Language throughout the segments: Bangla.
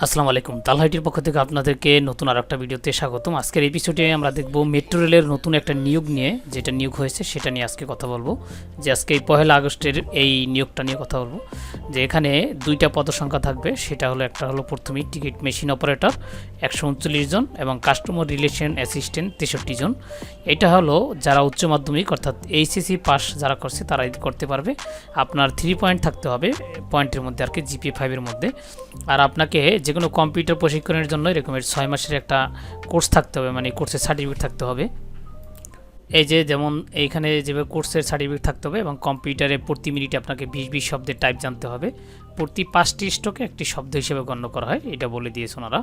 আসসালামু আলাইকুম। তালহা আইটির পক্ষ থেকে আপনাদেরকে নতুন আরেকটা ভিডিওতে স্বাগতম। আজকের এপিসোডে আমরা দেখব মেট্রো রেলের নতুন একটা নিয়োগ নিয়ে, যেটা নিয়োগ হয়েছে সেটা নিয়ে আজকে কথা বলবো। যে আজকে এই 1 আগস্টের এই নিয়োগটা নিয়ে কথা বলবো, যে এখানে দুইটা পদসংখ্যা থাকবে। সেটা হলো, একটা হলো প্রথমেই টিকিট মেশিন অপারেটর 139 জন এবং কাস্টমার রিলেশন অ্যাসিস্ট্যান্ট 63 জন। এটা হলো যারা উচ্চ মাধ্যমিক অর্থাৎ এইচএসসি পাস যারা করছে তারাই করতে পারবে। আপনার 3 পয়েন্ট থাকতে হবে পয়েন্টের মধ্যে আর কি, জিপিএ 5-এর মধ্যে। আর আপনাকে যে কোনো কম্পিউটার প্রশিক্ষণের জন্য এরকমের 6 মাসের একটা কোর্স থাকতে হবে, মানে কোর্সের সার্টিফিকেট থাকতে হবে। এই যে যেমন এইখানে যেভাবে কোর্সের সার্টিফিকেট থাকতে হবে এবং কম্পিউটারে প্রতি মিনিটে আপনাকে 20 শব্দের টাইপ জানতে হবে। প্রতি 5টি স্ট্রোকে একটি শব্দ হিসেবে গণ্য করা হয়, এটা বলে দিয়েছে ওনারা।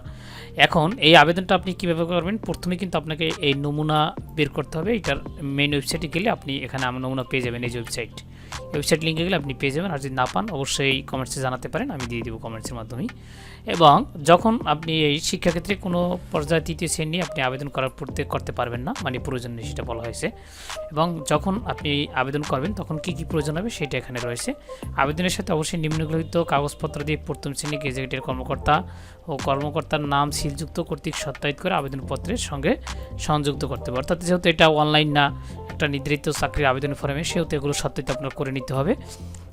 এখন এই আবেদনটা আপনি কীভাবে করবেন? প্রথমে কিন্তু আপনাকে এই নমুনা বের করতে হবে। এটার মেইন ওয়েবসাইটে গেলে আপনি এখানে আমার নমুনা পেয়ে যাবেন। এই যে ওয়েবসাইট লিঙ্কে গেলে আপনি পেয়ে যাবেন। আর যদি না পান অবশ্যই কমেন্টসে জানাতে পারেন, আমি দিয়ে দেবো কমেন্টসের মাধ্যমেই। এবং যখন আপনি এই শিক্ষাক্ষেত্রে কোনো পর্যায়ে 3য় শ্রেণী আপনি আবেদন করতে পারবেন না, মানে প্রয়োজন নেই সেটা বলা হয়েছে। এবং যখন আপনি আবেদন করবেন তখন কি কি প্রয়োজন হবে সেটা এখানে রয়েছে। আবেদনের সাথে অবশ্যই নিম্নলিখিত কাগজপত্র দিয়ে প্রথম শ্রেণী গেজেটের কর্মকর্তা ও কর্মকর্তার নাম সিলযুক্ত কর্তৃক সত্যায়িত করে আবেদনপত্রের সঙ্গে সংযুক্ত করতে হবে। অর্থাৎ যেহেতু এটা অনলাইন না, একটা নির্ধারিত চাকরির আবেদন ফর্মে, সেহেতু এগুলো সত্যায়িত আপনার করে নিতে হবে।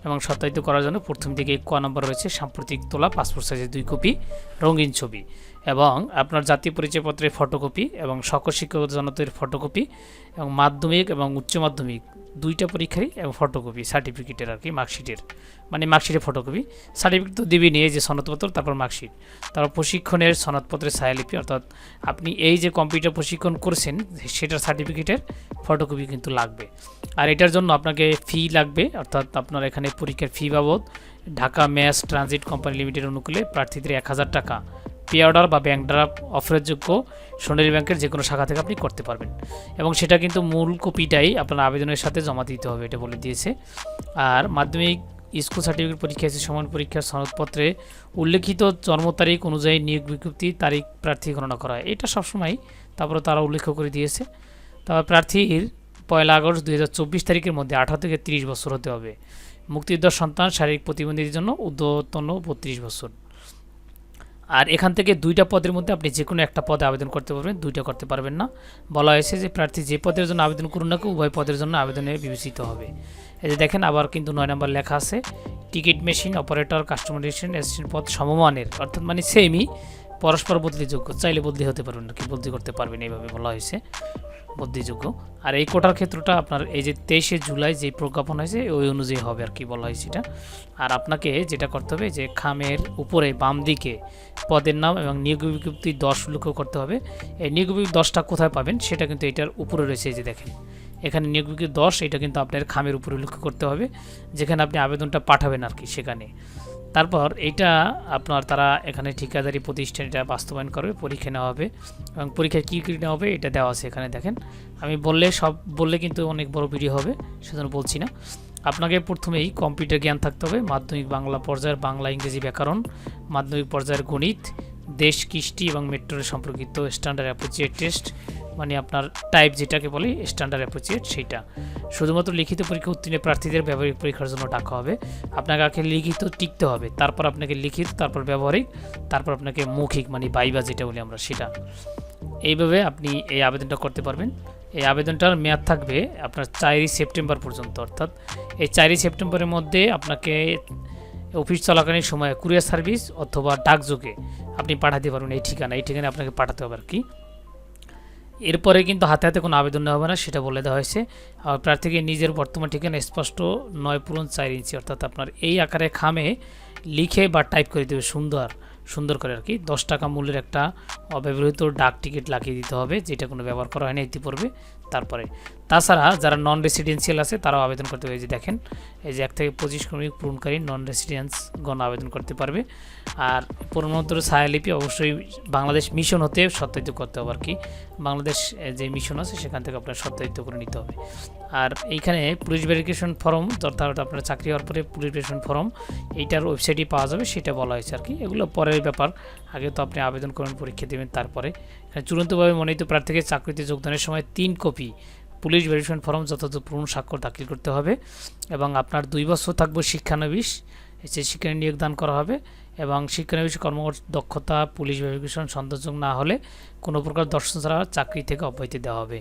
এবং সত্যায়িত করার জন্য প্রথম দিকে ক নম্বর রয়েছে সাম্প্রতিক তোলা পাসপোর্ট সাইজের 2 কপি রঙিন ছবি, এবং আপনার জাতীয় পরিচয়পত্রের ফটোকপি এবং সকল শিক্ষক জনতের ফটোকপি, এবং মাধ্যমিক এবং উচ্চ মাধ্যমিক 2টা পরীক্ষারই এবং ফটোকপি সার্টিফিকেটের আর কি, মার্কশিটের, মানে মার্কশিটের ফটোকপি। সার্টিফিকেট তো দিবি নিয়ে, যে সনদপত্র, তারপর মার্কশিট, তারপর প্রশিক্ষণের সনদপত্রের ছায়ালিপি, অর্থাৎ আপনি এই যে কম্পিউটার প্রশিক্ষণ করছেন সেটার সার্টিফিকেটের ফটোকপি কিন্তু লাগবে। আর এটার জন্য আপনাকে ফি লাগবে, অর্থাৎ আপনার এখানে পরীক্ষার ফি বাবদ Dhaka mass transit company limited অনুকূলে প্রার্থীদের 1000 টাকা পে অর্ডার বা ব্যাংক ড্রাফট অফারের যোগ্য সোনালী ব্যাংকের যে কোনো শাখা থেকে আপনি করতে পারবেন। এবং সেটা কিন্তু মূল কপিটাই আপনার আবেদনের সাথে জমা দিতে হবে, এটা বলে দিয়েছে। আর মাধ্যমিক স্কুল সার্টিফিকেট পরীক্ষা এসে সমান পরীক্ষার সনদপত্রে উল্লেখিত জন্ম তারিখ অনুযায়ী নিয়োগ বিজ্ঞপ্তি তারিখ প্রার্থী গণনা করা হয়, এটা সবসময় তারপরে তারা উল্লেখ করে দিয়েছে। তারপর প্রার্থীর 1 আগস্ট 2024 তারিখের মধ্যে 18 থেকে 30 বছর হতে হবে। মুক্তিযোদ্ধার সন্তান শারীরিক প্রতিবন্ধীদের জন্য ঊর্ধ্বতন 32 বছর। আর এখান থেকে 2টা পদের মধ্যে আপনি যে কোনো একটা পদে আবেদন করতে পারবেন, 2টা করতে পারবেন না। বলা হয়েছে যে প্রার্থী যে পদের জন্য আবেদন করুন না কেন, উভয় পদের জন্য আবেদনে বিবেচিত হবে। এই যে দেখেন, আবার কিন্তু 9 নম্বর লেখা আছে ticket machine operator customer relation assistant পদ সমমানের, অর্থাৎ মানে সেমই, পরস্পর বদলিযোগ্য, চাইলে বদলি হতে পারবেন আর কি, বদলি করতে পারবেন, এইভাবে বলা হয়েছে, বদলিযোগ্য। আর এই কোটার ক্ষেত্রটা আপনার এই যে 23শে জুলাই যে প্রজ্ঞাপন হয়েছে ওই অনুযায়ী হবে আর কি, বলা হয়েছে এটা। আর আপনাকে যেটা করতে হবে, যে খামের উপরে বাম দিকে পদের নাম এবং নিয়োগ বিজ্ঞপ্তি 10 উল্লেখ করতে হবে। এই নিয়োগ বিজ্ঞপ্তি 10টা কোথায় পাবেন সেটা কিন্তু এটার উপরে রয়েছে, এই যে দেখেন এখানে নিয়োগ বিজ্ঞপ্তি 10, এটা কিন্তু আপনার খামের উপরে উল্লেখ করতে হবে, যেখানে আপনি আবেদনটা পাঠাবেন আর কি সেখানে। তারপর এইটা আপনার তারা এখানে ঠিকাদারি প্রতিষ্ঠান এটা বাস্তবায়ন করবে, পরীক্ষা নেওয়া হবে এবং পরীক্ষায় কী কী নেওয়া হবে এটা দেওয়া আছে এখানে দেখেন। আমি বললে কিন্তু অনেক বড় ভিডিও হবে, সেজন্য বলছি না। আপনাকে প্রথমেই কম্পিউটার জ্ঞান থাকতে হবে, মাধ্যমিক বাংলা পর্যায়ের বাংলা ইংরেজি ব্যাকরণ, মাধ্যমিক পর্যায়ের গণিত, দেশ কৃষ্টি এবং মেট্রোর সম্পর্কিত স্ট্যান্ডার্ড অ্যাপ্রোচিয়েট টেস্ট, মানে আপনার টাইপ যেটাকে বলি স্ট্যান্ডার্ড অ্যাপ্রোচিয়েট, সেইটা। শুধুমাত্র লিখিত পরীক্ষা উত্তীর্ণ প্রার্থীদের ব্যবহারিক পরীক্ষার জন্য ডাকা হবে। আপনাকে আগে লিখিত টিকতে হবে, তারপর আপনাকে লিখিত, তারপর ব্যবহারিক, তারপর আপনাকে মৌখিক, মানে বাইবা যেটা বলি আমরা সেটা। এইভাবে আপনি এই আবেদনটা করতে পারবেন। এই আবেদনটার মেয়াদ থাকবে আপনার 4 সেপ্টেম্বর পর্যন্ত, অর্থাৎ এই 4 সেপ্টেম্বরের মধ্যে আপনাকে অফিস চলাকালীন সময়ে কুরিয়ার সার্ভিস অথবা ডাকযোগে আপনি পাঠাতে পারবেন। এই ঠিকানায় আপনাকে পাঠাতে হবে আর কি। এরপরে কিন্তু হাতে হাতে কোনো আবেদন নেওয়া হবে না, সেটা বলে দেওয়া হয়েছে। আর প্রার্থীকে নিজের বর্তমান ঠিকানা স্পষ্ট 9 × 4 ইঞ্চি, অর্থাৎ আপনার এই আকারে খামে লিখে বা টাইপ করে দেবে সুন্দর করে আর কি। 10 টাকা মূল্যের একটা অব্যবহৃত ডাক টিকিট লাগিয়ে দিতে হবে, যেটা কোনো ব্যবহার করা হয়নি ইতিপূর্বে। তারপরে তাছাড়া যারা নন রেসিডেন্সিয়াল আছে তারাও আবেদন করতে পারবে। যে দেখেন এই যে 1 থেকে 25 শ্রমিক পূরণকারী নন রেসিডেন্সগণ আবেদন করতে পারবে। আর প্রমাণপত্র ছায়ালিপি অবশ্যই বাংলাদেশ মিশন হতে সত্যায়িত করতে হবে আর কি। বাংলাদেশ যে মিশন আছে সেখান থেকে আপনার সত্যায়িত করে নিতে হবে। আর এইখানে পুলিশ ভেরিফিকেশন ফর্ম, অর্থাৎ আপনার চাকরি হওয়ার পরে পুলিশ ভেরিফিকেশন ফর্ম এইটার ওয়েবসাইটে পাওয়া যাবে, সেটা বলা হয়েছে আর কি। এগুলো পরের ব্যাপার, আগে তো আপনি আবেদন করবেন, পরীক্ষা দেবেন, তারপরে চূড়ান্তভাবে মনোনীত প্রার্থীকে চাকরিতে যোগদানের সময় 3 কপি পুলিশ ভেরিফিকেশন ফর্ম যথাযথ পূরণ স্বাক্ষর দাখিল করতে হবে। এবং আপনার 2 বছর থাকবে শিক্ষানবিশ, যে শিক্ষা নিয়োগদান করা হবে এবং শিক্ষানবিশ কর্মদক্ষতা পুলিশ ভেরিফিকেশন সন্তোষজনক না হলে কোনো প্রকার দর্শন ছাড়া চাকরি থেকে অব্যাহতি দেওয়া হবে।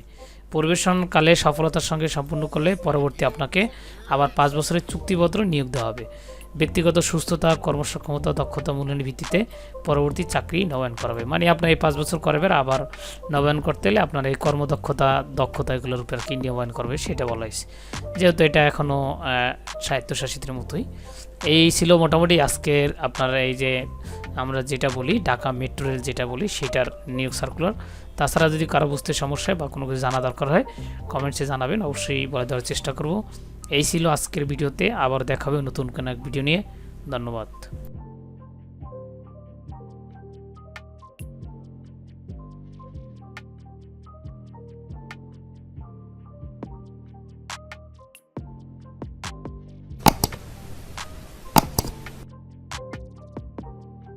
পরিবেশনকালে সফলতার সঙ্গে সম্পূর্ণ করলে পরবর্তী আপনাকে আবার 5 বছরের চুক্তিপত্র নিয়োগ দেওয়া হবে। ব্যক্তিগত সুস্থতা কর্মসক্ষমতা দক্ষতা মূল্যায়নের ভিত্তিতে পরবর্তী চাকরি নবায়ন করা হবে। মানে আপনার এই 5 বছর করবেন, আবার নবায়ন করতে হলে আপনার এই দক্ষতা এগুলোর উপর কি নবায়ন করবে সেটা বলা হয়েছে, যেহেতু এটা এখনও স্বায়ত্তশাসিতের মতোই। এই ছিল মোটামুটি আজকের আপনার এই যে আমরা যেটা বলি ঢাকা মেট্রো রেল যেটা বলি সেটার নিয়োগ সার্কুলার। তাছাড়া যদি কারো বুঝতে সমস্যা হয় বা কোনো কিছু জানা দরকার হয় কমেন্টসে জানাবেন, অবশ্যই বলে দেওয়ার চেষ্টা করব। এই ছিল আজকের ভিডিওতে, আবার দেখাবে নতুন কোনো এক ভিডিও নিয়ে। ধন্যবাদ।